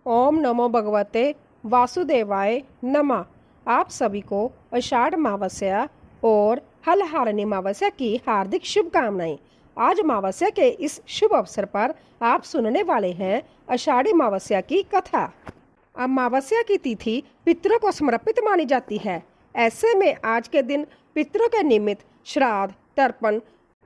ओम नमो भगवते वासुदेवाय नमः। आप सभी को आषाढ़ अमावस्या और हलहारणी अमावस्या की हार्दिक शुभकामनाएं। आज अमावस्या के इस शुभ अवसर पर आप सुनने वाले हैं आषाढ़ी अमावस्या की कथा। अमावस्या की तिथि पितरों को समर्पित मानी जाती है। ऐसे में आज के दिन पितरों के निमित्त श्राद्ध, तर्पण,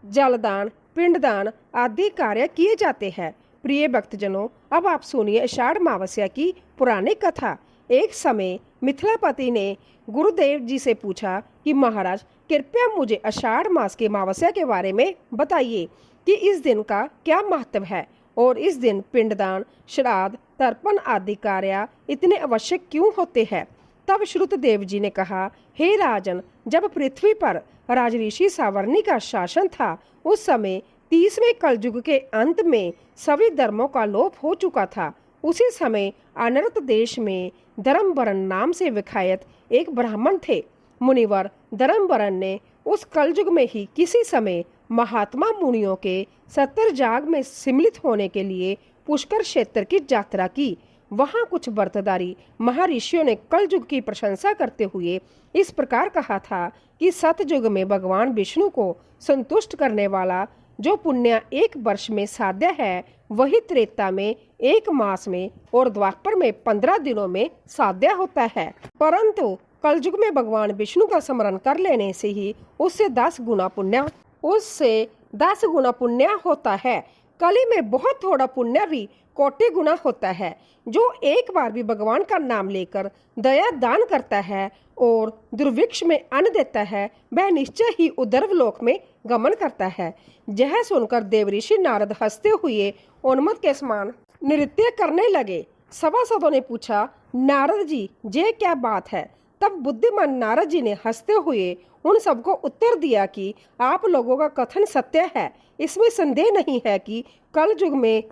जलदान, पिंडदान आदि कार्य किए जाते हैं। प्रिय भक्तजनों, अब आप सुनिए आषाढ़ अमावस्या की पुरानी कथा। एक समय मिथिलापति ने गुरुदेव जी से पूछा कि महाराज, कृपया मुझे आषाढ़ मास की अमावस्या के बारे में बताइए कि इस दिन का क्या महत्व है और इस दिन पिंडदान, श्राद्ध, तर्पण आदि कार्य इतने आवश्यक क्यों होते हैं। तब श्रुतदेव जी ने कहा, हे राजन, जब पृथ्वी पर राजऋषि सावर्णी का शासन था, उस समय 30वें कलयुग के अंत में सभी धर्मों का लोप हो चुका था। उसी समय अनर्त देश में धर्मवरण नाम से विख्यात एक ब्राह्मण थे। मुनिवर धर्मवरण ने उस कलयुग में ही किसी समय महात्मा मुनियों के 70 जाग में सम्मिलित होने के लिए पुष्कर क्षेत्र की यात्रा की। वहां कुछ व्रतधारी महर्षियों ने कलयुग की प्रशंसा करते हुए इस प्रकार कहा था कि सतयुग में भगवान विष्णु को संतुष्ट करने वाला जो पुण्य एक वर्ष में साध्य है, वही त्रेता में 1 मास में और द्वापर में 15 दिनों में साध्य होता है। परंतु कलयुग में भगवान विष्णु का स्मरण कर लेने से ही उससे 10 गुना पुण्य होता है। कली में बहुत थोड़ा पुण्य भी कोटि गुना होता है। जो एक बार भी भगवान का नाम लेकर दया दान करता है और दुर्भिक्ष में अन्न देता है, वह निश्चय ही उधर्व लोक में गमन करता है। यह सुनकर देवऋषि नारद हंसते हुए उन्मत्त के समान नृत्य करने लगे। सभासदों ने पूछा, नारद जी, ये क्या बात है। तब बुद्धिमान नारद जी ने हंसते हुए उन सबको उत्तर दिया कि आप लोगों का कथन सत्य है। इसमें संदेह नहीं है कि कल युग में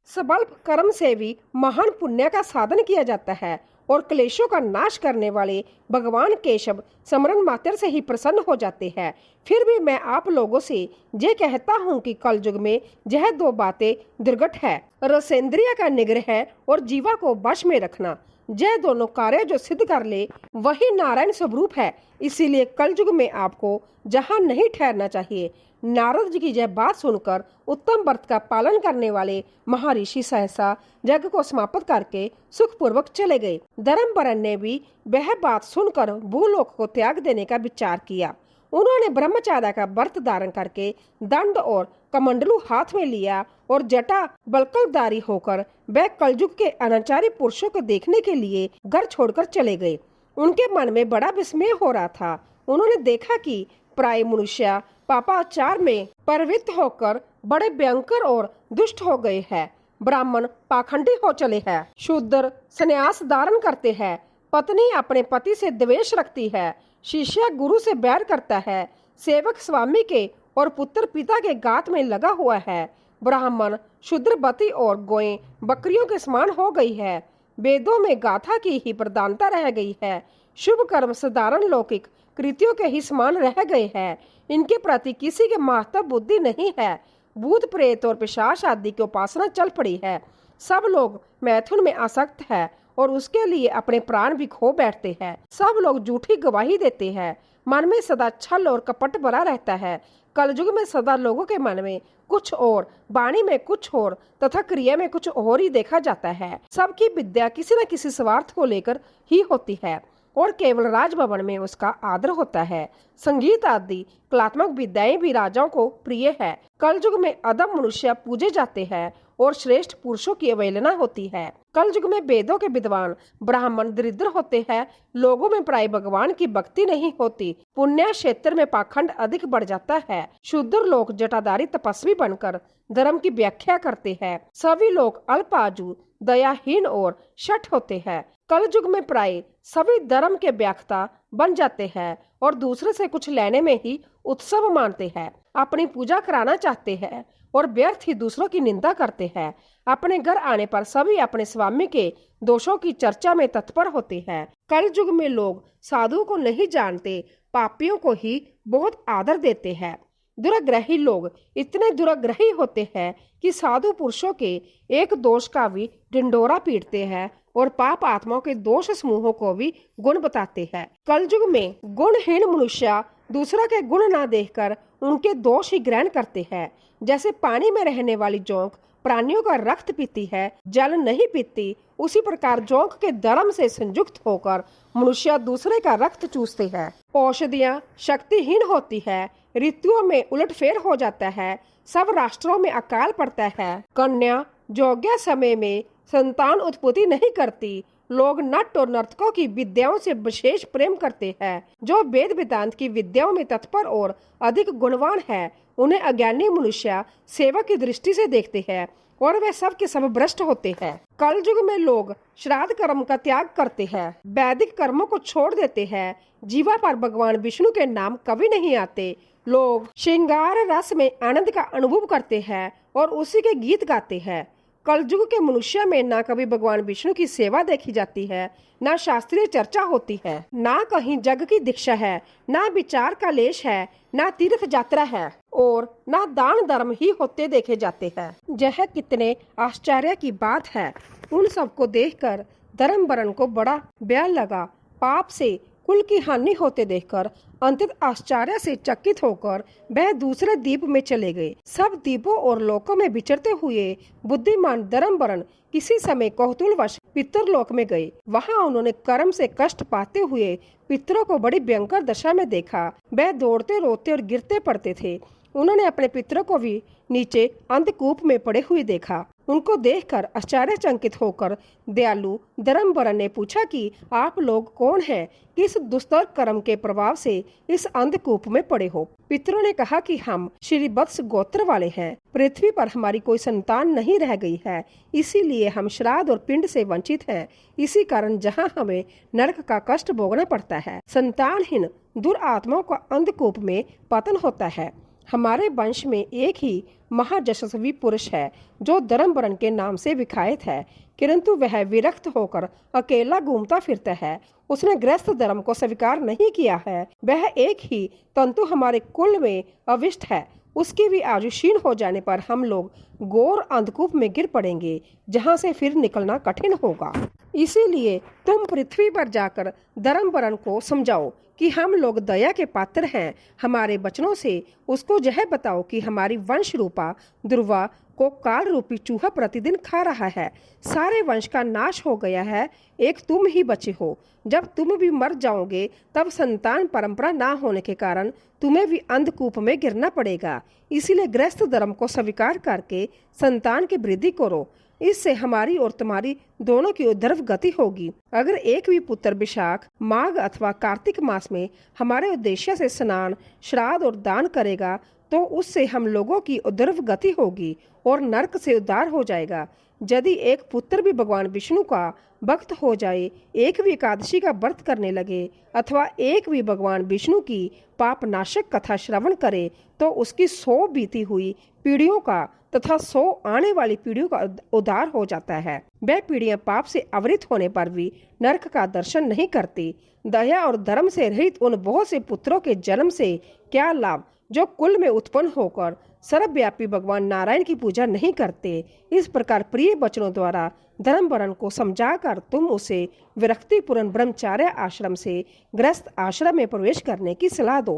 सबल्प कर्म से भी महान पुण्य का साधन किया जाता है और क्लेशों का नाश करने वाले भगवान केशव स्मरण मात्र से ही प्रसन्न हो जाते हैं। फिर भी मैं आप लोगों से ये कहता हूँ कि कल युग में यह 2 बातें दुर्घट है, रसेंद्रिय का निग्रह और जीवा को वश में रखना। यह दोनों कार्य जो सिद्ध कर ले वही नारायण स्वरूप है। इसीलिए कल युग में आपको जहाँ नहीं ठहरना चाहिए। नारद जी की यह बात सुनकर उत्तम व्रत का पालन करने वाले महर्षि सहसा यज्ञ को समाप्त करके सुखपूर्वक चले गए। धर्मवरण ने भी वह बात सुनकर भूलोक को त्याग देने का विचार किया। उन्होंने ब्रह्मचार्य का व्रत धारण करके दंड और कमंडलू हाथ में लिया और जटा बलकलदारी होकर वह कलयुग के अनाचारी पुरुषों को देखने के लिए घर छोड़कर चले गए। उनके मन में बड़ा विस्मय हो रहा था। उन्होंने देखा कि प्राय मनुष्य पापाचार में प्रवृत्त होकर बड़े भयंकर और दुष्ट हो गए हैं। ब्राह्मण पाखंडी हो चले हैं, शूद्र संन्यास धारण करते हैं, पत्नी अपने पति से द्वेष रखती है, शिष्य गुरु से बैर करता है, सेवक स्वामी के और पुत्र पिता के गात में लगा हुआ है। ब्राह्मण शूद्रवती और गोएं बकरियों के समान हो गई है। वेदों में गाथा की ही प्रधानता रह गई है। शुभ कर्म साधारण लौकिक कृतियों के ही समान रह गए हैं। इनके प्रति किसी के महत्व बुद्धि नहीं है। भूत प्रेत और पिशाच आदि की उपासना चल पड़ी है। सब लोग मैथुन में आसक्त है और उसके लिए अपने प्राण भी खो बैठते हैं। सब लोग झूठी गवाही देते हैं। मन में सदा छल और कपट भरा रहता है। कलयुग में सदा लोगों के मन में कुछ और, वाणी में कुछ और तथा क्रिया में कुछ और ही देखा जाता है। सबकी विद्या किसी न किसी स्वार्थ को लेकर ही होती है और केवल राजभवन में उसका आदर होता है। संगीत आदि कलात्मक विद्याएं भी राजाओं को प्रिय है। कलयुग में अधम मनुष्य पूजे जाते हैं और श्रेष्ठ पुरुषों की अवहेलना होती है। कलयुग में वेदों के विद्वान ब्राह्मण दरिद्र होते हैं। लोगों में प्राय भगवान की भक्ति नहीं होती। पुण्य क्षेत्र में पाखंड अधिक बढ़ जाता है। शूद्र लोग जटाधारी तपस्वी बनकर धर्म की व्याख्या करते हैं। सभी लोग अल्पाजु, दयाहीन और शठ होते हैं। कलयुग में प्राय सभी धर्म के व्याख्या बन जाते हैं और दूसरे से कुछ लेने में ही उत्सव मानते हैं। अपनी पूजा कराना चाहते हैं और व्यर्थ ही दूसरों की निंदा करते हैं। अपने घर आने पर सभी अपने स्वामी के दोषों की चर्चा में तत्पर होते हैं। कलयुग में लोग साधु को नहीं जानते, पापियों को ही बहुत आदर देते हैं। दुराग्रही लोग इतने दुराग्रही होते हैं कि साधु पुरुषों के एक दोष का भी ढिंडोरा पीटते हैं और पाप आत्माओं के दोष समूहों को भी गुण बताते हैं। कलयुग में गुणहीन मनुष्य दूसरा के गुण ना देखकर उनके दोष ही ग्रहण करते हैं। जैसे पानी में रहने वाली जोंक प्राणियों का रक्त पीती है, जल नहीं पीती, उसी प्रकार जोंक के धर्म से संयुक्त होकर मनुष्य दूसरे का रक्त चूसते हैं। औषधियाँ शक्तिहीन होती है, ऋतुओं में उलटफेर हो जाता है, सब राष्ट्रों में अकाल पड़ता है। कन्या योग्य समय में संतान उत्पत्ति नहीं करती। लोग नट और नर्तकों की विद्याओं से विशेष प्रेम करते हैं। जो वेद वेदांत की विद्याओं में तत्पर और अधिक गुणवान है, उन्हें अज्ञानी मनुष्य सेवा की दृष्टि से देखते हैं और वे सब के सब भ्रष्ट होते हैं। कल युग में लोग श्राद्ध कर्म का त्याग करते हैं, वैदिक कर्मों को छोड़ देते हैं। जीवा पर भगवान विष्णु के नाम कभी नहीं आते। लोग श्रृंगार रस में आनंद का अनुभव करते हैं और उसी के गीत गाते हैं। कलयुग के मनुष्य में ना कभी भगवान विष्णु की सेवा देखी जाती है, ना शास्त्रीय चर्चा होती है, ना कहीं जग की दीक्षा है, ना विचार का लेश है, ना तीर्थ यात्रा है और ना दान धर्म ही होते देखे जाते हैं। यह कितने आश्चर्य की बात है। उन सबको देखकर धर्मवरण को बड़ा ब्याह लगा। पाप से कुल की हानि होते देखकर अंतित आश्चर्य से चकित होकर वह दूसरे द्वीप में चले गए। सब द्वीपों और लोकों में विचरते हुए बुद्धिमान धर्मवरण किसी समय कौतूहलवश पितरलोक में गए। वहां उन्होंने कर्म से कष्ट पाते हुए पितरों को बड़ी भयंकर दशा में देखा। वह दौड़ते रोते और गिरते पड़ते थे। उन्होंने अपने पितरों को भी नीचे अंधकूप में पड़े हुए देखा। उनको देखकर आश्चर्यचकित होकर दयालु धर्मवरण ने पूछा कि आप लोग कौन हैं? किस दुस्तर कर्म के प्रभाव से इस अंधकूप में पड़े हो? पितरों ने कहा कि हम श्री वत्स गोत्र वाले हैं। पृथ्वी पर हमारी कोई संतान नहीं रह गई है, इसीलिए हम श्राद्ध और पिंड से वंचित हैं। इसी कारण जहाँ हमें नरक का कष्ट भोगना पड़ता है। संतानहीन दुरात्माओं का अंधकूप में पतन होता है। हमारे वंश में एक ही महायशस्वी पुरुष है जो धर्मवरण के नाम से विख्यात है, किंतु वह विरक्त होकर अकेला घूमता फिरता है। उसने गृहस्थ धर्म को स्वीकार नहीं किया है। वह एक ही तंतु हमारे कुल में अविष्ट है। उसकी भी आयु क्षीण हो जाने पर हम लोग घोर अंधकूप में गिर पड़ेंगे, जहाँ से फिर निकलना कठिन होगा। इसीलिए तुम पृथ्वी पर जाकर धर्मवरण को समझाओ कि हम लोग दया के पात्र हैं। हमारे वचनों से उसको यह बताओ कि हमारी वंश रूपा ध्रुवा को काल रूपी चूहा प्रतिदिन खा रहा है। सारे वंश का नाश हो गया है, एक तुम ही बचे हो। जब तुम भी मर जाओगे तब संतान परंपरा ना होने के कारण तुम्हें भी अंधकूप में गिरना पड़ेगा। इसीलिए गृहस्थ धर्म को स्वीकार करके संतान की वृद्धि करो। इससे हमारी और तुम्हारी दोनों की उद्धर्व गति होगी। अगर एक भी पुत्र विशाख, माघ अथवा कार्तिक मास में हमारे उद्देश्य से स्नान, श्राद्ध और दान करेगा तो उससे हम लोगों की उद्धर्व गति होगी और नरक से उद्धार हो जाएगा। यदि एक पुत्र भी भगवान विष्णु का भक्त हो जाए, एक भी एकादशी का व्रत करने लगे अथवा एक भी भगवान विष्णु की पाप नाशक कथा श्रवण करे तो उसकी 100 बीती हुई पीढ़ियों का तथा 100 आने वाली पीढ़ियों का उद्धार हो जाता है। वह पीढ़ियां पाप से आवृत होने पर भी नरक का दर्शन नहीं करती। दया और धर्म से रहित उन बहुत से पुत्रों के जन्म से क्या लाभ जो कुल में उत्पन्न होकर सर्वव्यापी भगवान नारायण की पूजा नहीं करते। इस प्रकार प्रिय वचनों द्वारा धर्मवरण को समझाकर तुम उसे विरक्तिपूर्ण ब्रह्मचार्य आश्रम से गृहस्थ आश्रम में प्रवेश करने की सलाह दो।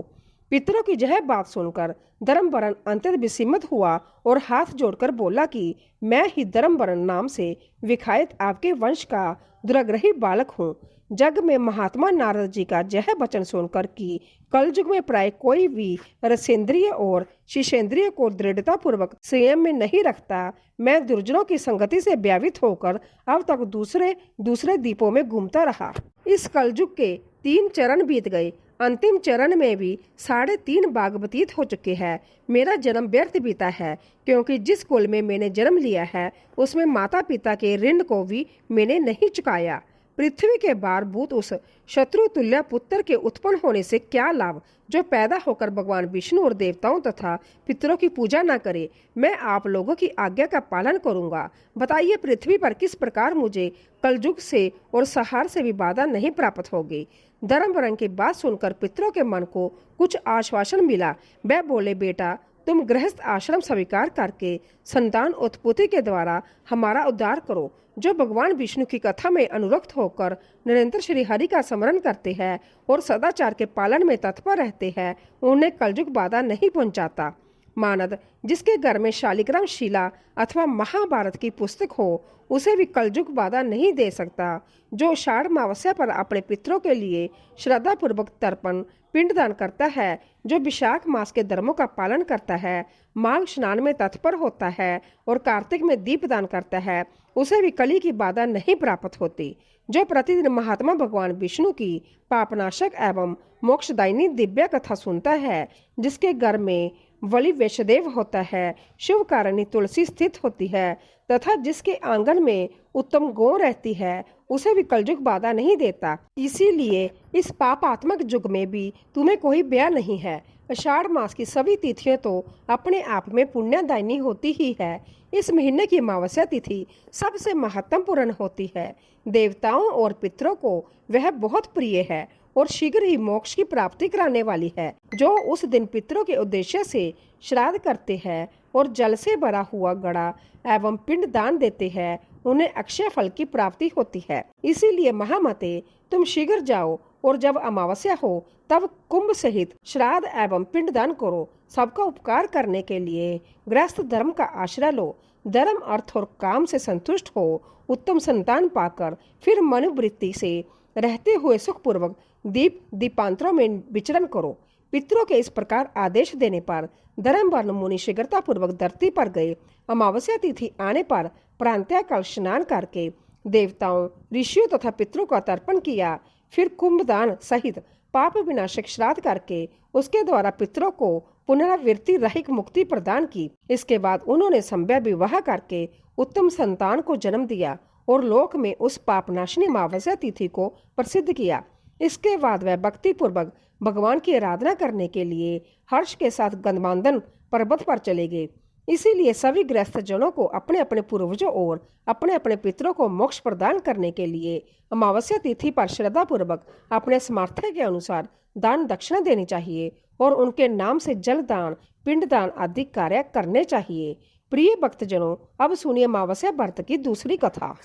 पितरों की यह बात सुनकर धर्मवरण अत्यंत विस्मित हुआ और हाथ जोड़कर बोला कि मैं ही धर्मवरण नाम से विख्यात आपके वंश का दुराग्रही बालक हूँ। जग में महात्मा नारद जी का यह वचन सुनकर कि कलयुग में प्राय कोई भी रसेंद्रिय और शिशेंद्रिय को दृढ़ता पूर्वक संयम में नहीं रखता, मैं दुर्जनों की संगति से व्यावित होकर अब तक दूसरे द्वीपों में घूमता रहा। इस कलयुग के 3 चरण बीत गए। अंतिम चरण में भी 3.5 भाग व्यतीत हो चुके हैं। मेरा जन्म व्यर्थ बीता है, क्योंकि जिस कुल में मैंने जन्म लिया है उसमें माता पिता के ऋण को भी मैंने नहीं चुकाया। पृथ्वी के भारभूत उस शत्रु तुल्य पुत्र के उत्पन्न होने से क्या लाभ, जो पैदा होकर भगवान विष्णु और देवताओं तथा पितरों की पूजा न करे। मैं आप लोगों की आज्ञा का पालन करूंगा। बताइए पृथ्वी पर किस प्रकार मुझे कलयुग से और सहार से भी बाधा नहीं प्राप्त होगी। धर्मवरन की बात सुनकर पितरों के मन को कुछ आश्वासन मिला। वह बोले, बेटा तुम गृहस्थ आश्रम स्वीकार करके संतान उत्पत्ति के द्वारा हमारा उद्धार करो। जो भगवान विष्णु की कथा में अनुरक्त होकर निरंतर श्री हरि का स्मरण करते हैं और सदाचार के पालन में तत्पर रहते हैं, उन्हें कलयुग बाधा नहीं पहुंचाता। मानद जिसके घर में शालिग्राम शिला अथवा महाभारत की पुस्तक हो, उसे भी कलयुग बाधा नहीं दे सकता। जो आषाढ़ अमावस्या पर अपने पितरों के लिए श्रद्धा पूर्वक तर्पण पिंडदान करता है, जो विशाख मास के धर्मों का पालन करता है, माघ स्नान में तत्पर होता है और कार्तिक में दीपदान करता है, उसे भी कली की बाधा नहीं प्राप्त होती। जो प्रतिदिन महात्मा भगवान विष्णु की पापनाशक एवं मोक्षदायिनी दिव्य कथा सुनता है, जिसके घर में वली वैष्णदेव होता है, शिव कारणी तुलसी स्थित होती है तथा जिसके आंगन में उत्तम गौ रहती है, उसे भी कलयुग बाधा नहीं देता। इसीलिए इस पापात्मक युग में भी तुम्हें कोई भय नहीं है। आषाढ़ मास की सभी तिथियां तो अपने आप में पुण्यदायिनी होती ही है। इस महीने की अमावस्या तिथि सबसे महत्वपूर्ण होती है। देवताओं और पितरों को वह बहुत प्रिय है और शीघ्र ही मोक्ष की प्राप्ति कराने वाली है। जो उस दिन पितरों के उद्देश्य से श्राद्ध करते हैं और जल से भरा हुआ घड़ा एवं पिंड दान देते हैं, उन्हें अक्षय फल की प्राप्ति होती है। इसीलिए महामते, तुम शीघ्र जाओ और जब अमावस्या हो तब कुंभ सहित श्राद्ध एवं पिंडदान करो। सबका उपकार करने के लिए गृहस्थ धर्म का आश्रय लो। धर्म अर्थ और काम से संतुष्ट हो, उत्तम संतान पाकर फिर मनोवृत्ति से रहते हुए सुखपूर्वक दीपांतरों में विचरण करो। पितरों के इस प्रकार आदेश देने पर धर्मवर्ण मुनि शीघ्रता पूर्वक धरती पर गए। अमावस्या तिथि आने पर प्रांतःकाल स्नान करके देवताओं, ऋषियों तथा पितरों का तर्पण किया। फिर कुंभदान सहित पाप विनाशक श्राद्ध करके उसके द्वारा पितरों को पुनरावृत्ति रहित मुक्ति प्रदान की। इसके बाद उन्होंने संभ्य विवाह करके उत्तम संतान को जन्म दिया और लोक में उस पापनाशिनी अमावस्या तिथि को प्रसिद्ध किया। इसके बाद वह भक्ति पूर्वक भगवान की आराधना करने के लिए हर्ष के साथ गंधमादन पर्वत पर चले गए। इसीलिए सभी गृहस्थ जनों को अपने अपने पूर्वजों और अपने अपने पितरों को मोक्ष प्रदान करने के लिए अमावस्या तिथि पर श्रद्धा पूर्वक अपने सामर्थ्य के अनुसार दान दक्षिणा देनी चाहिए और उनके नाम से जल दान, पिंड दान आदि कार्य करने चाहिए। प्रिय भक्तजनों, अब सुनिए अमावस्या व्रत की दूसरी कथा।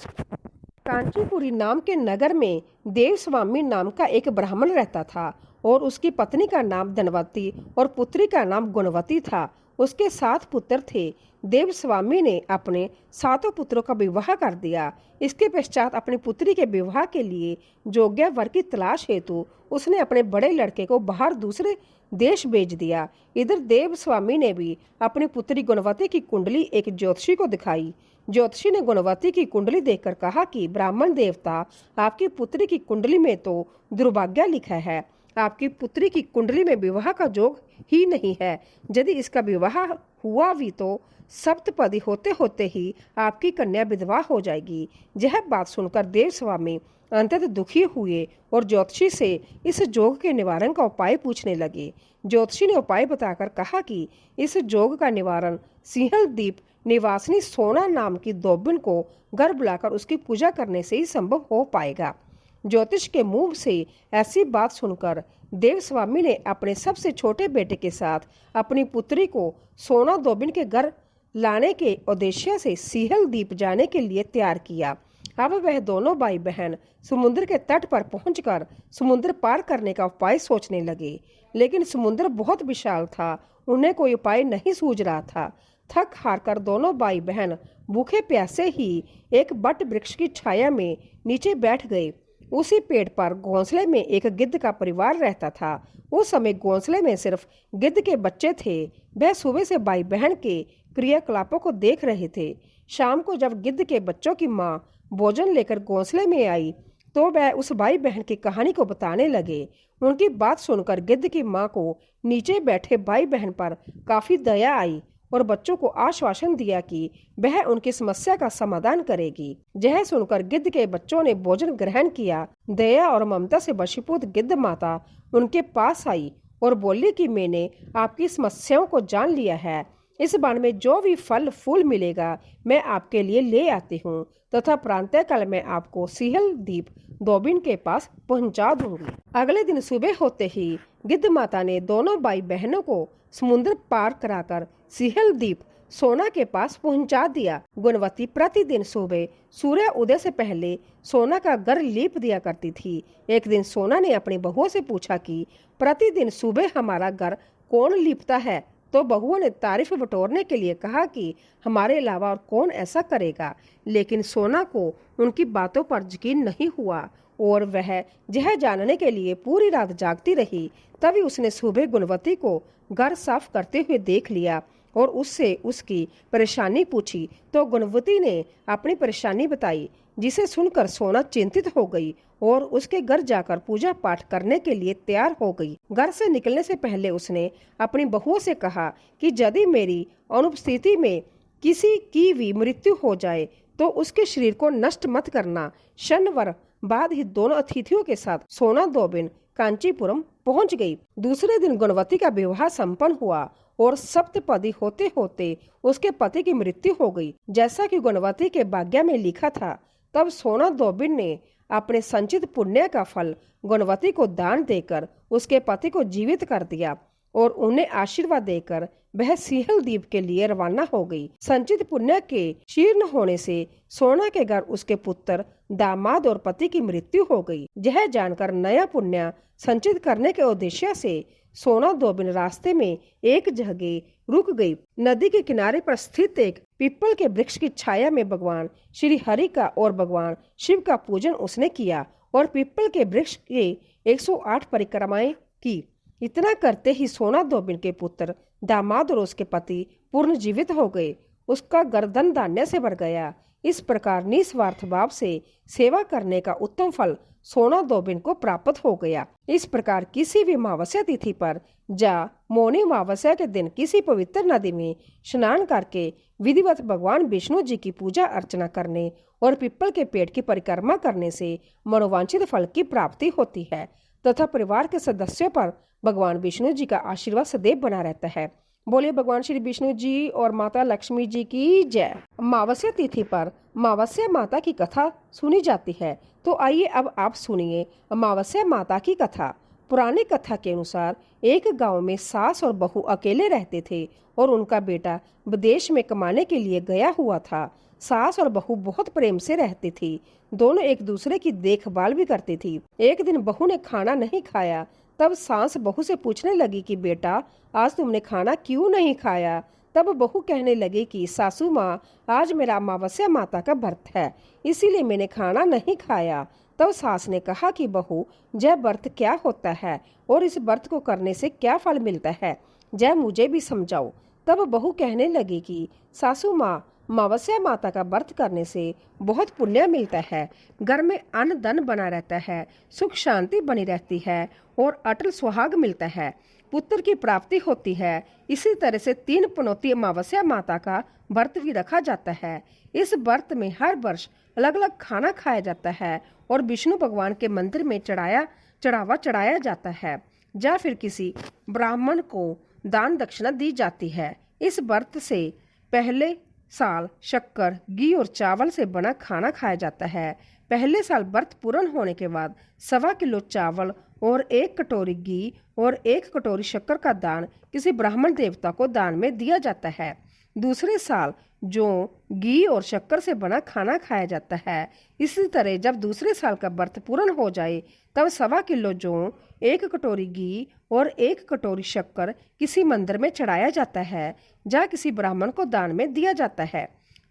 कांचीपुरी नाम के नगर में देवस्वामी नाम का एक ब्राह्मण रहता था और उसकी पत्नी का नाम धनवती और पुत्री का नाम गुणवती था। उसके 7 पुत्र थे। देवस्वामी ने अपने 7 पुत्रों का विवाह कर दिया। इसके पश्चात अपनी पुत्री के विवाह के लिए योग्य वर की तलाश हेतु उसने अपने बड़े लड़के को बाहर दूसरे देश भेज दिया। इधर देवस्वामी ने भी अपनी पुत्री गुणवती की कुंडली एक ज्योतिषी को दिखाई। ज्योतिषी ने गुणवती की कुंडली देखकर कहा कि ब्राह्मण देवता, आपकी पुत्री की कुंडली में तो दुर्भाग्य लिखा है। आपकी पुत्री की कुंडली में विवाह का योग ही नहीं है। यदि इसका विवाह हुआ भी तो सप्तपदी होते होते ही आपकी कन्या विधवा हो जाएगी। यह बात सुनकर देवस्वामी अंततः दुखी हुए और ज्योतिषी से इस जोग के निवारण का उपाय पूछने लगे। ज्योतिषी ने उपाय बताकर कहा कि इस जोग का निवारण सिंहल द्वीप निवासिनी सोना नाम की दोबिन को घर बुलाकर उसकी पूजा करने से ही संभव हो पाएगा। ज्योतिष के मुंह से ऐसी बात सुनकर देवस्वामी ने अपने सबसे छोटे बेटे के साथ अपनी पुत्री को सोना दोबिन के घर लाने के उद्देश्य से सिंहल द्वीप जाने के लिए तैयार किया। अब वह दोनों भाई बहन समुद्र के तट पर पहुंचकर समुद्र पार करने का उपाय सोचने लगे, लेकिन समुद्र बहुत विशाल था। उन्हें कोई उपाय नहीं सूझ रहा था। थक हार कर दोनों भाई बहन भूखे प्यासे ही एक बट वृक्ष की छाया में नीचे बैठ गए। उसी पेड़ पर घोंसले में एक गिद्ध का परिवार रहता था। उस समय घोंसले में सिर्फ गिद्ध के बच्चे थे। वह सुबह से भाई बहन के क्रियाकलापों को देख रहे थे। शाम को जब गिद्ध के बच्चों की माँ भोजन लेकर घोंसले में आई तो वह उस भाई बहन की कहानी को बताने लगे। उनकी बात सुनकर गिद्ध की माँ को नीचे बैठे भाई बहन पर काफी दया आई और बच्चों को आश्वासन दिया कि वह उनकी समस्या का समाधान करेगी। यह सुनकर गिद्ध के बच्चों ने भोजन ग्रहण किया। दया और ममता से वशीभूत गिद्ध माता उनके पास आई और बोली कि मैंने आपकी समस्याओं को जान लिया है। इस बाण में जो भी फल फूल मिलेगा मैं आपके लिए ले आती हूँ तथा प्रातःकाल में आपको सिहल द्वीप धोबिन के पास पहुंचा दूंगी। अगले दिन सुबह होते ही गिद्ध माता ने दोनों भाई बहनों को समुद्र पार कराकर सिहल द्वीप सोना के पास पहुंचा दिया। गुणवती प्रतिदिन सुबह सूर्य उदय से पहले सोना का घर लीप दिया करती थी। एक दिन सोना ने अपनी बहुओं से पूछा कि प्रतिदिन सुबह हमारा घर कौन लीपता है? तो बहुओं ने तारीफ बटोरने के लिए कहा कि हमारे अलावा और कौन ऐसा करेगा। लेकिन सोना को उनकी बातों पर यकीन नहीं हुआ और वह यह जानने के लिए पूरी रात जागती रही। तभी उसने सुबह गुणवती को घर साफ करते हुए देख लिया और उससे उसकी परेशानी पूछी। तो गुणवती ने अपनी परेशानी बताई, जिसे सुनकर सोना चिंतित हो गई और उसके घर जाकर पूजा पाठ करने के लिए तैयार हो गई। घर से निकलने से पहले उसने अपनी बहुओं से कहा कि यदि मेरी अनुपस्थिति में किसी की भी मृत्यु हो जाए तो उसके शरीर को नष्ट मत करना। शनिवार बाद ही दोनों अतिथियों के साथ सोना धोबिन कांचीपुरम पहुंच गई। दूसरे दिन गुणवती का विवाह संपन्न हुआ और सप्तपदी होते होते उसके पति की मृत्यु हो गई। जैसा कि गुणवती के भाग्य में लिखा था, तब सोना धोबिन ने अपने संचित पुण्य का फल गुणवती को दान देकर उसके पति को जीवित कर दिया और उन्हें आशीर्वाद देकर वह सिहल द्वीप के लिए रवाना हो गई। संचित पुण्य के शीर्ण होने से सोना के घर उसके पुत्र, दामाद और पति की मृत्यु हो गई। यह जानकर नया पुण्य संचित करने के उद्देश्य से सोना धोबिन रास्ते में एक जगह रुक गई। नदी के किनारे पर स्थित एक पीपल के वृक्ष की छाया में भगवान श्री हरि का और भगवान शिव का पूजन उसने किया और पीपल के वृक्ष के 108 परिक्रमाएं की। इतना करते ही सोना धोबिन के पुत्र, दामाद और उसके पति पूर्ण जीवित हो गए। उसका गर्दन धान्य से भर गया। इस प्रकार निस्वार्थ भाव से सेवा करने का उत्तम फल सोना धोबिन को प्राप्त हो गया। इस प्रकार किसी भी अमावस्या तिथि पर या मौनी अमावस्या के दिन किसी पवित्र नदी में स्नान करके विधिवत भगवान विष्णु जी की पूजा अर्चना करने और पीपल के पेड़ की परिक्रमा करने से मनोवांछित फल की प्राप्ति होती है तथा परिवार के सदस्यों पर भगवान विष्णु जी का आशीर्वाद सदैव बना रहता है। बोले भगवान श्री विष्णु जी और माता लक्ष्मी जी की जय। अमावस्या तिथि पर अमावस्या माता की कथा सुनी जाती है। तो आइए अब आप सुनिए अमावस्या माता की कथा। पुरानी कथा के अनुसार एक गांव में सास और बहू अकेले रहते थे और उनका बेटा विदेश में कमाने के लिए गया हुआ था। सास और बहू बहुत प्रेम से रहती थी। दोनों एक दूसरे की देखभाल भी करती थी। एक दिन बहू ने खाना नहीं खाया। तब सास बहू से पूछने लगी कि बेटा, आज तुमने खाना क्यों नहीं खाया? तब बहू कहने लगी कि सासू माँ, आज मेरा अमावस्या माता का व्रत है, इसीलिए मैंने खाना नहीं खाया। तब सास ने कहा कि बहू, यह व्रत क्या होता है और इस व्रत को करने से क्या फल मिलता है, यह मुझे भी समझाओ। तब बहू कहने लगी कि सासू माँ, अमावस्या माता का व्रत करने से बहुत पुण्य मिलता है, घर में अन्न धन बना रहता है, सुख शांति बनी रहती है और अटल सुहाग मिलता है, पुत्र की प्राप्ति होती है। इसी तरह से 3 पनौती अमावस्या माता का व्रत भी रखा जाता है। इस व्रत में हर वर्ष अलग अलग खाना खाया जाता है और विष्णु भगवान के मंदिर में चढ़ावा चढ़ाया जाता है या फिर किसी ब्राह्मण को दान दक्षिणा दी जाती है। इस व्रत से पहले साल शक्कर, घी और चावल से बना खाना खाया जाता है। पहले साल व्रत पूर्ण होने के बाद 1.25 किलो चावल और 1 कटोरी घी और 1 कटोरी शक्कर का दान किसी ब्राह्मण देवता को दान में दिया जाता है। दूसरे साल जो घी और शक्कर से बना खाना खाया जाता है। इसी तरह जब दूसरे साल का व्रत पूर्ण हो जाए तब 1.25 किलो जौ, 1 कटोरी घी और 1 कटोरी शक्कर किसी मंदिर में चढ़ाया जाता है या किसी ब्राह्मण को दान में दिया जाता है।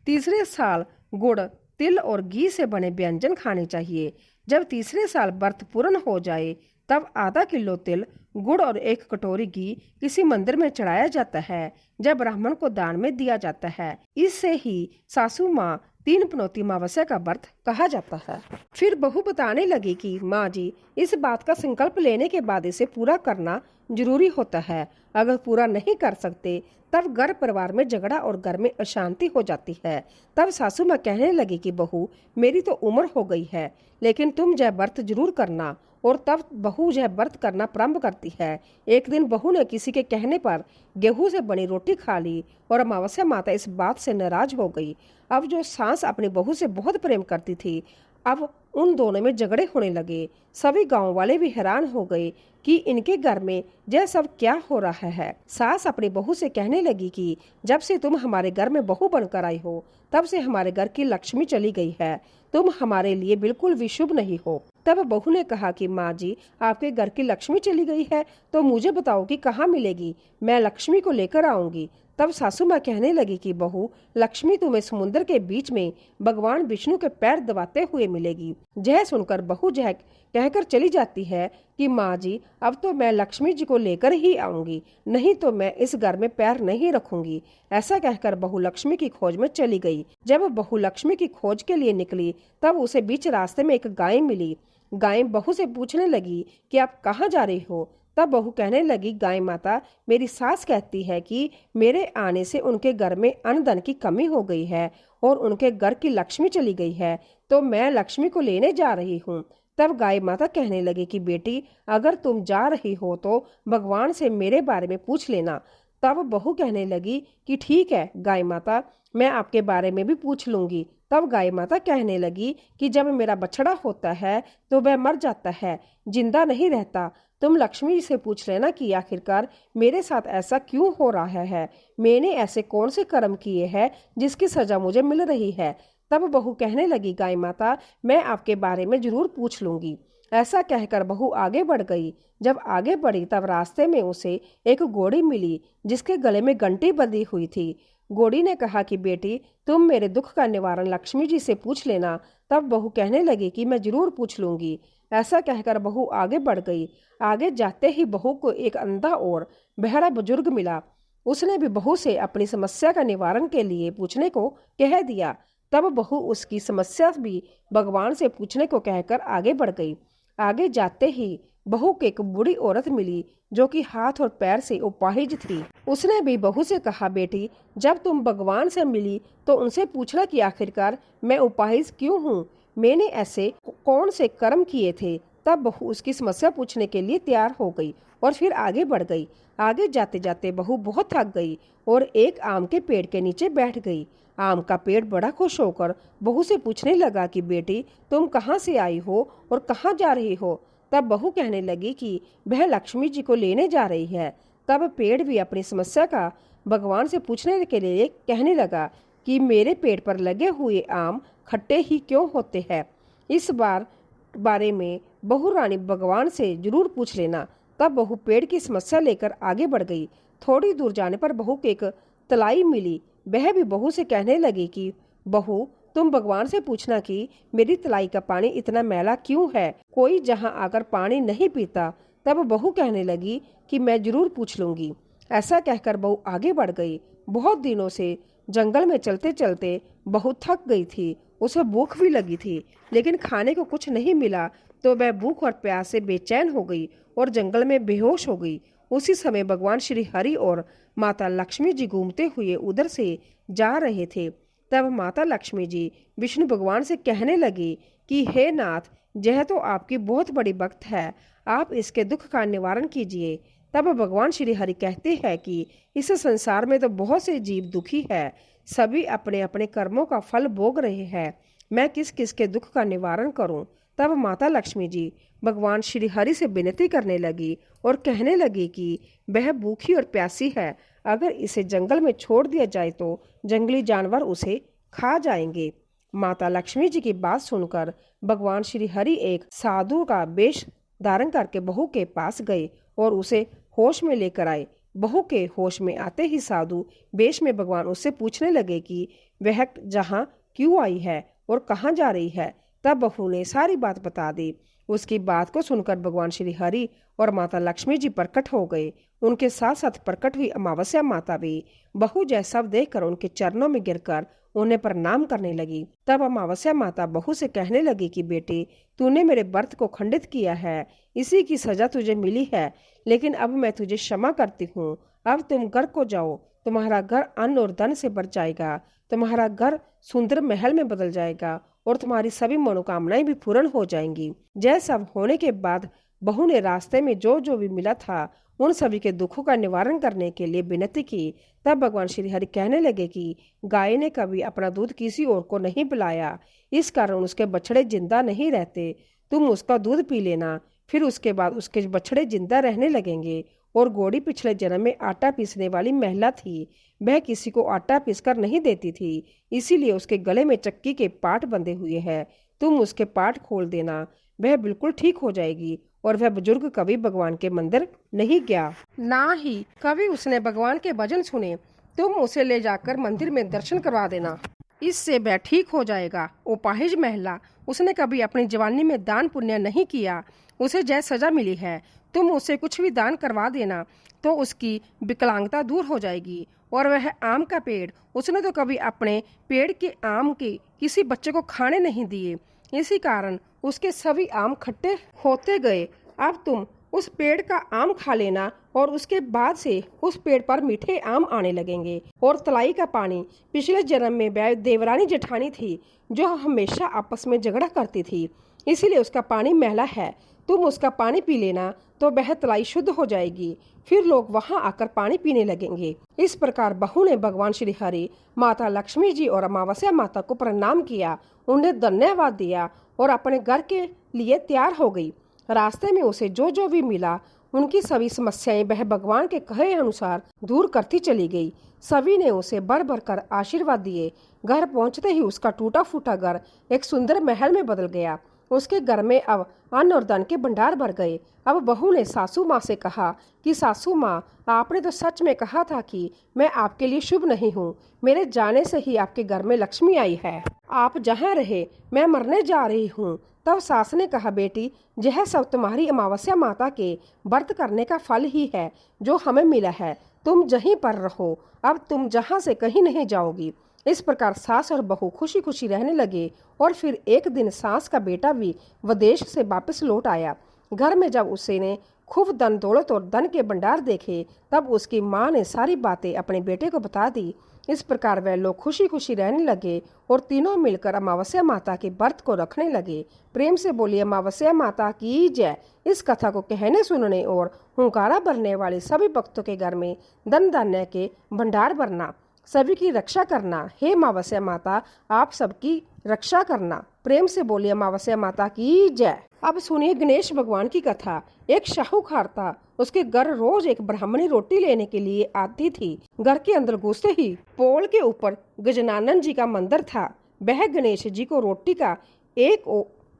तीसरे साल गुड़, तिल और घी से बने व्यंजन खाने चाहिए। जब तीसरे साल व्रत पूर्ण हो जाए तब आधा किलो तिल, गुड़ और 1 कटोरी घी किसी मंदिर में चढ़ाया जाता है जब ब्राह्मण को दान में दिया जाता है। इससे ही सासू माँ तीन पनौती अमावस्या का व्रत कहा जाता है। फिर बहू बताने लगी कि माँ जी, इस बात का संकल्प लेने के बाद इसे पूरा करना जरूरी होता है। अगर पूरा नहीं कर सकते तब घर परिवार में झगड़ा और घर में अशांति हो जाती है। तब सासू माँ कहने लगी कि बहू, मेरी तो उम्र हो गई है, लेकिन तुम यह व्रत जरूर करना। और तब बहू यह व्रत करना प्रारंभ करती है। एक दिन बहू ने किसी के कहने पर गेहूं से बनी रोटी खा ली और अमावस्या माता इस बात से नाराज हो गई। अब जो सास अपनी बहू से बहुत प्रेम करती थी, अब उन दोनों में झगड़े होने लगे। सभी गांव वाले भी हैरान हो गए कि इनके घर में यह सब क्या हो रहा है। सास अपनी बहू से कहने लगी कि जब से तुम हमारे घर में बहू बनकर आई हो, तब से हमारे घर की लक्ष्मी चली गई है। तुम हमारे लिए बिल्कुल भी शुभ नहीं हो। तब बहू ने कहा कि माँ जी, आपके घर की लक्ष्मी चली गई है तो मुझे बताओ कि कहाँ मिलेगी, मैं लक्ष्मी को लेकर आऊंगी। तब सासू माँ कहने लगी कि बहू, लक्ष्मी तुम्हें समुद्र के बीच में भगवान विष्णु के पैर दबाते हुए मिलेगी। यह सुनकर बहू यह कहकर चली जाती है कि माँ जी, अब तो मैं लक्ष्मी जी को लेकर ही आऊंगी, नहीं तो मैं इस घर में पैर नहीं रखूंगी। ऐसा कहकर बहू लक्ष्मी की खोज में चली गई। जब बहू लक्ष्मी की खोज के लिए निकली तब उसे बीच रास्ते में एक गाय मिली। गाय बहू से पूछने लगी कि आप कहाँ जा रही हो। तब बहू कहने लगी, गाय माता, मेरी सास कहती है कि मेरे आने से उनके घर में अन्न धन की कमी हो गई है और उनके घर की लक्ष्मी चली गई है, तो मैं लक्ष्मी को लेने जा रही हूँ। तब गाय माता कहने लगी कि बेटी, अगर तुम जा रही हो तो भगवान से मेरे बारे में पूछ लेना। तब बहू कहने लगी कि ठीक है गाय माता, मैं आपके बारे में भी पूछ लूंगी। तब गाय माता कहने लगी कि जब मेरा बछड़ा होता है तो वह मर जाता है, जिंदा नहीं रहता। तुम लक्ष्मी से पूछ लेना कि आखिरकार मेरे साथ ऐसा क्यों हो रहा है, मैंने ऐसे कौन से कर्म किए हैं जिसकी सजा मुझे मिल रही है। तब बहू कहने लगी, गाय माता, मैं आपके बारे में जरूर पूछ लूंगी। ऐसा कहकर बहू आगे बढ़ गई। जब आगे बढ़ी तब रास्ते में उसे एक घोड़ी मिली जिसके गले में घंटी बंधी हुई थी। घोड़ी ने कहा कि बेटी, तुम मेरे दुख का निवारण लक्ष्मी जी से पूछ लेना। तब बहू कहने लगी कि मैं जरूर पूछ लूंगी। ऐसा कहकर बहू आगे बढ़ गई। आगे जाते ही बहू को एक अंधा और बहरा बुजुर्ग मिला। उसने भी बहू से अपनी समस्या का निवारण के लिए पूछने को कह दिया। तब बहू उसकी समस्या भी भगवान से पूछने को कहकर आगे बढ़ गई। आगे जाते ही बहू को एक बूढ़ी औरत मिली जो कि हाथ और पैर से अपाहिज थी। उसने भी बहू से कहा, बेटी, जब तुम भगवान से मिली तो उनसे पूछना कि आखिरकार मैं अपाहिज क्यों हूँ, मैंने ऐसे कौन से कर्म किए थे। तब बहू उसकी समस्या पूछने के लिए तैयार हो गई और फिर आगे बढ़ गई। आगे जाते जाते बहू बहुत थक गई और एक आम के पेड़ के नीचे बैठ गई। आम का पेड़ बड़ा खुश होकर बहू से पूछने लगा कि बेटी, तुम कहाँ से आई हो और कहाँ जा रही हो। तब बहू कहने लगी कि वह लक्ष्मी जी को लेने जा रही है। तब पेड़ भी अपनी समस्या का भगवान से पूछने के लिए कहने लगा कि मेरे पेड़ पर लगे हुए आम खट्टे ही क्यों होते हैं, इस बारे में बहू रानी भगवान से जरूर पूछ लेना। तब बहू पेड़ की समस्या लेकर आगे बढ़ गई। थोड़ी दूर जाने पर बहू को एक तलाई मिली। वह भी बहू से कहने लगी कि बहू, तुम भगवान से पूछना कि मेरी तलाई का पानी इतना मैला क्यों है, कोई जहां आकर पानी नहीं पीता। तब बहू कहने लगी कि मैं जरूर पूछ लूंगी। ऐसा कहकर बहू आगे बढ़ गई। बहुत दिनों से जंगल में चलते चलते बहू थक गई थी। उसे भूख भी लगी थी, लेकिन खाने को कुछ नहीं मिला तो वह भूख और प्यास से बेचैन हो गई और जंगल में बेहोश हो गई। उसी समय भगवान श्री हरि और माता लक्ष्मी जी घूमते हुए उधर से जा रहे थे। तब माता लक्ष्मी जी विष्णु भगवान से कहने लगी कि हे नाथ, यह तो आपकी बहुत बड़ी भक्त है, आप इसके दुख का निवारण कीजिए। तब भगवान श्री हरि कहते हैं कि इस संसार में तो बहुत से जीव दुखी है, सभी अपने अपने कर्मों का फल भोग रहे हैं, मैं किस किस के दुख का निवारण करूं। तब माता लक्ष्मी जी भगवान श्री हरि से विनती करने लगी और कहने लगी कि वह भूखी और प्यासी है, अगर इसे जंगल में छोड़ दिया जाए तो जंगली जानवर उसे खा जाएंगे। माता लक्ष्मी जी की बात सुनकर भगवान श्री हरि एक साधु का वेश धारण करके बहू के पास गए और उसे होश में लेकर आए। बहू के होश में आते ही साधु वेश में भगवान उससे पूछने लगे कि वह जहाँ क्यों आई है और कहाँ जा रही है। तब बहू ने सारी बात बता दी। उसकी बात को सुनकर भगवान श्री हरि और माता लक्ष्मी जी प्रकट हो गए। उनके साथ साथ प्रकट हुई अमावस्या माता भी बहू जैसा देखकर उनके चरणों में गिरकर उन्हें प्रणाम करने लगी। तब अमावस्या माता बहू से कहने लगी कि बेटी, तूने मेरे व्रत को खंडित किया है, इसी की सजा तुझे मिली है, लेकिन अब मैं तुझे क्षमा करती हूँ। अब तुम घर को जाओ, तुम्हारा घर अन्न और धन से भर जाएगा, तुम्हारा घर सुंदर महल में बदल जाएगा और तुम्हारी सभी मनोकामनाएं भी पूर्ण हो जाएंगी। जय सब होने के बाद बहू ने रास्ते में जो जो भी मिला था उन सभी के दुखों का निवारण करने के लिए विनती की। तब भगवान श्री हरि कहने लगे कि गाय ने कभी अपना दूध किसी और को नहीं पिलाया, इस कारण उसके बछड़े जिंदा नहीं रहते। तुम उसका दूध पी लेना, फिर उसके बाद उसके बछड़े जिंदा रहने लगेंगे। और घोड़ी पिछले जन्म में आटा पीसने वाली महिला थी। वह किसी को आटा पीसकर नहीं देती थी, इसीलिए उसके गले में चक्की के पाट बंधे हुए हैं। तुम उसके पाट खोल देना, वह बिल्कुल ठीक हो जाएगी। और वह बुजुर्ग कभी भगवान के मंदिर नहीं गया, ना ही कभी उसने भगवान के भजन सुने। तुम उसे ले जाकर मंदिर में दर्शन करवा देना, इससे वह ठीक हो जाएगा। उपाहिज महिला, उसने कभी अपनी जवानी में दान पुण्य नहीं किया, उसे जय सजा मिली है। तुम उसे कुछ भी दान करवा देना तो उसकी विकलांगता दूर हो जाएगी। और वह आम का पेड़, उसने तो कभी अपने पेड़ के आम के किसी बच्चे को खाने नहीं दिए, इसी कारण उसके सभी आम खट्टे होते गए। अब तुम उस पेड़ का आम खा लेना और उसके बाद से उस पेड़ पर मीठे आम आने लगेंगे। और तलाई का पानी, पिछले जन्म में वह देवरानी जेठानी थी जो हमेशा आपस में झगड़ा करती थी, इसीलिए उसका पानी मैला है। तुम उसका पानी पी लेना तो वह तलाई शुद्ध हो जाएगी, फिर लोग वहां आकर पानी पीने लगेंगे। इस प्रकार बहू ने भगवान श्री हरि, माता लक्ष्मी जी और अमावस्या माता को प्रणाम किया, उन्हें धन्यवाद दिया और अपने घर के लिए तैयार हो गई। रास्ते में उसे जो जो भी मिला उनकी सभी समस्याएं वह भगवान के कहे अनुसार दूर करती चली गई। सभी ने उसे भर भर कर आशीर्वाद दिए। घर पहुंचते ही उसका टूटा फूटा घर एक सुंदर महल में बदल गया। उसके घर में अब अन्न और धन के भंडार भर गए। अब बहू ने सासू माँ से कहा कि सासू माँ, आपने तो सच में कहा था कि मैं आपके लिए शुभ नहीं हूँ। मेरे जाने से ही आपके घर में लक्ष्मी आई है। आप जहाँ रहे मैं मरने जा रही हूँ। तब सास ने कहा, बेटी, यह सब तुम्हारी अमावस्या माता के व्रत करने का फल ही है जो हमें मिला है। तुम यहीं पर रहो, अब तुम जहाँ से कहीं नहीं जाओगी। इस प्रकार सास और बहू खुशी खुशी रहने लगे। और फिर एक दिन सास का बेटा भी विदेश से वापस लौट आया। घर में जब उसने खूब धन दौलत और धन के भंडार देखे, तब उसकी माँ ने सारी बातें अपने बेटे को बता दी। इस प्रकार वह लोग खुशी खुशी रहने लगे और तीनों मिलकर अमावस्या माता के व्रत को रखने लगे। प्रेम से बोलिए अमावस्या माता की जय। इस कथा को कहने, सुनने और हुंकारा भरने वाले सभी भक्तों के घर में धन धान्य के भंडार भरना, सभी की रक्षा करना। हे अमावस्या माता, आप सबकी रक्षा करना। प्रेम से बोलिए अमावस्या माता की जय। अब सुनिए गणेश भगवान की कथा। एक शाहूकार था, उसके घर रोज एक ब्राह्मणी रोटी लेने के लिए आती थी। घर के अंदर घुसते ही पोल के ऊपर गजानन जी का मंदिर था। वह गणेश जी को रोटी का एक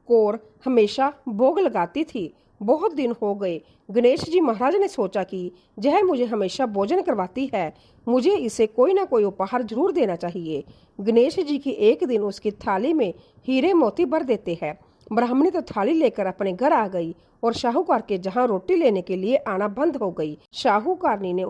कोर हमेशा भोग लगाती थी। बहुत दिन हो गए। गणेश जी महाराज ने सोचा कि यह मुझे हमेशा भोजन करवाती है, मुझे इसे कोई ना कोई उपहार जरूर देना चाहिए। गणेश जी की एक दिन उसकी थाली में हीरे मोती भर देते हैं। ब्राह्मणी तो थाली लेकर अपने घर आ गई और शाहूकार के जहां रोटी लेने के लिए आना बंद हो गई। शाहूकारनी ने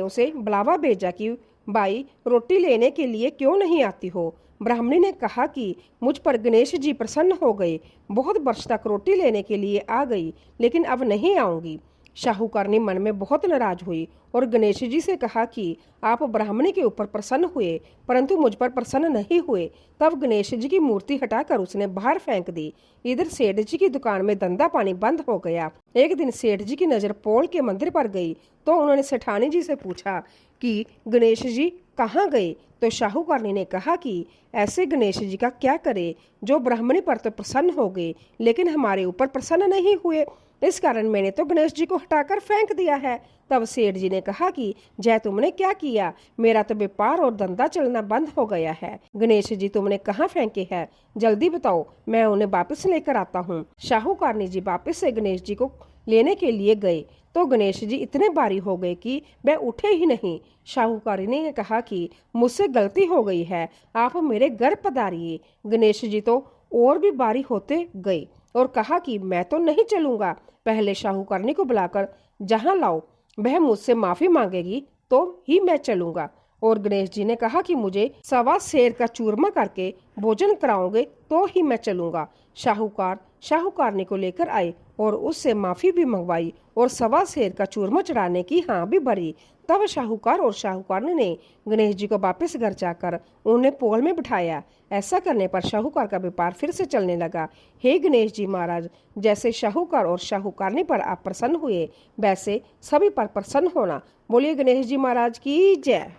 उसे बुलावा भेजा कि बाई, रोटी लेने के लिए क्यों नहीं आती हो। ब्राह्मणी ने कहा कि मुझ पर गणेश जी प्रसन्न हो गए, बहुत वर्ष तक रोटी लेने के लिए आ गई, लेकिन अब नहीं आऊंगी। शाहूकारनी मन में बहुत नाराज हुई और गणेश जी से कहा कि आप ब्राह्मणी के ऊपर प्रसन्न हुए परंतु मुझ पर प्रसन्न नहीं हुए। तब गणेश जी की मूर्ति हटाकर उसने बाहर फेंक दी। इधर सेठ जी की दुकान में धंधा पानी बंद हो गया। एक दिन सेठ जी की नजर पोल के मंदिर पर गई तो उन्होंने सेठानी जी से पूछा कि गणेश जी कहाँ गए। तो शाहूकारनी ने कहा कि ऐसे गणेश जी का क्या करे जो ब्राह्मणी पर तो प्रसन्न हो गए लेकिन हमारे ऊपर प्रसन्न नहीं हुए, इस कारण मैंने तो गणेश जी को हटाकर फेंक दिया है। तब सेठ जी ने कहा कि जय तुमने क्या किया, मेरा तो व्यापार और धंधा चलना बंद हो गया है। गणेश जी तुमने कहाँ फेंके हैं, जल्दी बताओ, मैं उन्हें वापस लेकर आता हूँ। शाहूकारनी जी वापस से गणेश जी को लेने के लिए गए तो गणेश जी इतने भारी हो गए कि वह उठे ही नहीं। शाहूकारनी ने कहा कि मुझसे गलती हो गई है, आप मेरे घर पधारिए। गणेश जी तो और भी भारी होते गए और कहा कि मैं तो नहीं चलूंगा, पहले शाहूकारनी को बुलाकर जहां लाओ, वह मुझसे माफी मांगेगी तो ही मैं चलूंगा। और गणेश जी ने कहा कि मुझे सवा सेर का चूरमा करके भोजन कराओगे तो ही मैं चलूंगा। शाहूकार शाहूकारनी को लेकर आए और उससे माफी भी मंगवाई और सवा सेर का चूरमा चढ़ाने की हाँ भी भरी। तब शाहूकार और शाहूकारनी ने गणेश जी को वापस घर जाकर उन्हें पोल में बिठाया। ऐसा करने पर शाहूकार का व्यापार फिर से चलने लगा। हे गणेश जी महाराज, जैसे शाहूकार और शाहूकारनी पर आप प्रसन्न हुए, वैसे सभी पर प्रसन्न होना। बोलिए गणेश जी महाराज की जय।